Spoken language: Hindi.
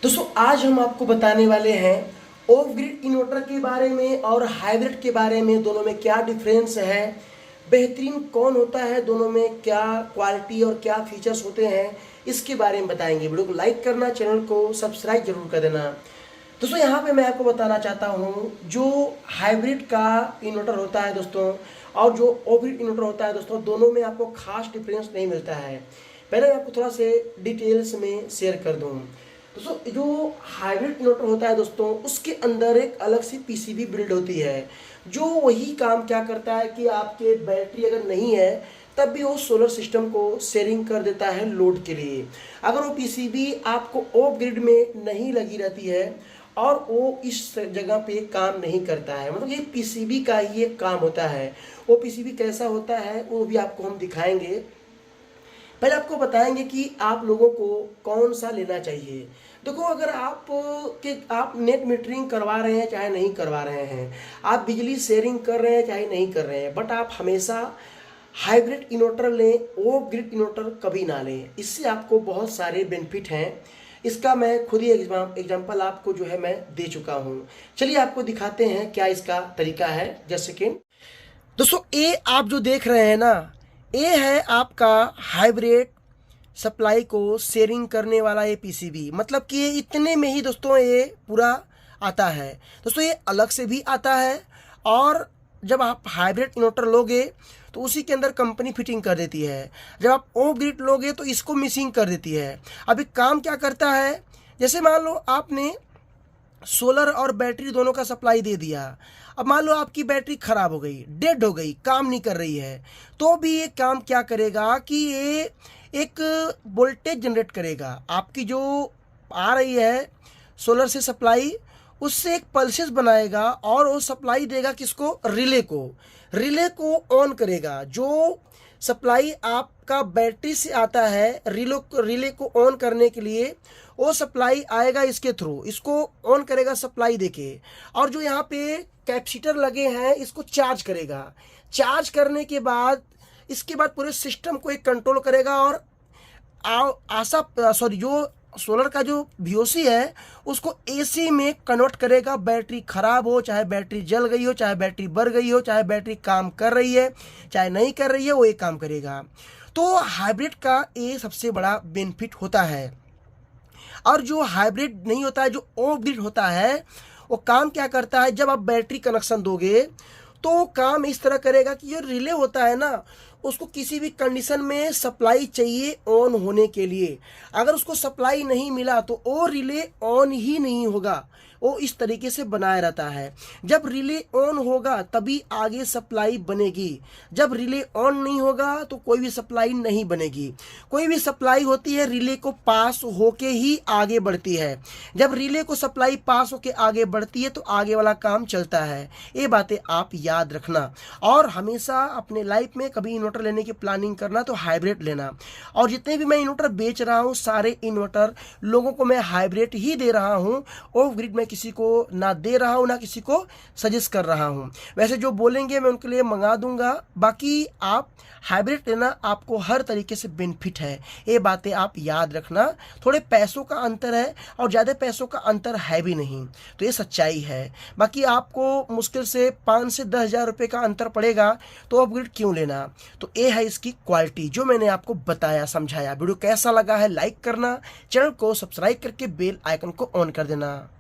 दोस्तों आज हम आपको बताने वाले हैं ऑफ ग्रिड इन्वर्टर के बारे में और हाइब्रिड के बारे में। दोनों में क्या डिफरेंस है, बेहतरीन कौन होता है, दोनों में क्या क्वालिटी और क्या फीचर्स होते हैं, इसके बारे में बताएंगे। वीडियो को लाइक करना, चैनल को सब्सक्राइब जरूर कर देना। दोस्तों यहाँ पे मैं आपको बताना चाहता हूँ जो हाइब्रिड का इन्वर्टर होता है दोस्तों और जो ऑफ ग्रिड इन्वर्टर होता है दोस्तों, दोनों में आपको खास डिफरेंस नहीं मिलता है। पहले मैं आपको थोड़ा से डिटेल्स में शेयर कर दूँ। दोस्तों जो हाइब्रिड इन्वर्टर होता है दोस्तों, उसके अंदर एक अलग सी पीसीबी बिल्ड होती है जो वही काम क्या करता है कि आपके बैटरी अगर नहीं है तब भी वो सोलर सिस्टम को शेयरिंग कर देता है लोड के लिए। अगर वो पीसीबी आपको ऑफ ग्रिड में नहीं लगी रहती है और वो इस जगह पे काम नहीं करता है, मतलब ये पीसीबी का ही एक काम होता है। वो पीसीबी कैसा होता है वो भी आपको हम दिखाएंगे। पहले आपको बताएंगे कि आप लोगों को कौन सा लेना चाहिए। देखो अगर आप नेट मीटरिंग करवा रहे हैं चाहे नहीं करवा रहे हैं, आप बिजली शेयरिंग कर रहे हैं चाहे नहीं कर रहे हैं, बट आप हमेशा हाइब्रिड इन्वर्टर लें, ऑफ ग्रिड इन्वर्टर कभी ना लें। इससे आपको बहुत सारे बेनिफिट हैं। इसका मैं खुद ही एग्जाम्पल आपको जो है मैं दे चुका हूँ। चलिए आपको दिखाते हैं क्या इसका तरीका है। Just second. दोस्तों ये आप जो देख रहे हैं ना, ये है आपका हाइब्रिड सप्लाई को शेयरिंग करने वाला ये पीसीबी। मतलब कि ये इतने में ही दोस्तों ये पूरा आता है। दोस्तों ये अलग से भी आता है और जब आप हाइब्रिड इन्वर्टर लोगे तो उसी के अंदर कंपनी फिटिंग कर देती है। जब आप ऑफ ग्रिड लोगे तो इसको मिसिंग कर देती है। अभी काम क्या करता है, जैसे मान लो आपने सोलर और बैटरी दोनों का सप्लाई दे दिया। अब मान लो आपकी बैटरी खराब हो गई, डेड हो गई, काम नहीं कर रही है, तो भी ये काम क्या करेगा कि ये एक वोल्टेज जनरेट करेगा। आपकी जो आ रही है सोलर से सप्लाई, उससे एक पल्सेस बनाएगा और वो सप्लाई देगा किसको, रिले को ऑन करेगा। जो सप्लाई आपका बैटरी से आता है रिले को ऑन करने के लिए, वो सप्लाई आएगा इसके थ्रू, इसको ऑन करेगा सप्लाई देके। और जो यहाँ पे कैपेसिटर लगे हैं इसको चार्ज करेगा। चार्ज करने के बाद इसके बाद पूरे सिस्टम को एक कंट्रोल करेगा और जो सोलर का जो VOC है उसको AC में कन्वर्ट करेगा। बैटरी खराब हो, चाहे बैटरी जल गई हो, चाहे बैटरी बढ़ गई हो, चाहे बैटरी काम कर रही है चाहे नहीं कर रही है, वो एक काम करेगा। तो हाइब्रिड का ये सबसे बड़ा बेनिफिट होता है। और जो हाइब्रिड नहीं होता है, जो ऑफ ग्रिड होता है, वो काम क्या करता है, जब आप बैटरी कनेक्शन दोगे तो काम इस तरह करेगा कि जो रिले होता है ना, उसको किसी भी कंडीशन में सप्लाई चाहिए ऑन होने के लिए। अगर उसको सप्लाई नहीं मिला तो वो रिले ऑन ही नहीं होगा, वो इस तरीके से बनाया रहता है। जब रिले ऑन होगा तभी आगे सप्लाई बनेगी। जब रिले ऑन नहीं होगा तो कोई भी सप्लाई नहीं बनेगी। कोई भी सप्लाई होती है रिले को पास होके ही आगे बढ़ती है। जब रिले को सप्लाई पास होके आगे बढ़ती है तो आगे वाला काम चलता है। ये बातें आप याद रखना और हमेशा अपने लाइफ में कभी इन्वर्टर लेने की प्लानिंग करना तो हाइब्रिड लेना। और जितने भी मैं इन्वर्टर बेच रहा हूँ सारे इन्वर्टर लोगों को मैं हाइब्रिड ही दे रहा हूँ। ऑफ ग्रिड में किसी को ना दे रहा हूँ ना किसी को सजेस्ट कर रहा हूँ। वैसे जो बोलेंगे मैं उनके लिए मंगा दूंगा। बाकी आप हाइब्रिड लेना, आपको हर तरीके से बेनिफिट है। ये बातें आप याद रखना। थोड़े पैसों का अंतर है और ज़्यादा पैसों का अंतर है भी नहीं, तो ये सच्चाई है। बाकी आपको मुश्किल से 5 से 10 हज़ार रुपये का अंतर पड़ेगा, तो अपग्रेड क्यों लेना। तो ये है इसकी क्वालिटी जो मैंने आपको बताया, समझाया। वीडियो कैसा लगा है लाइक करना, चैनल को सब्सक्राइब करके बेल आइकन को ऑन कर देना।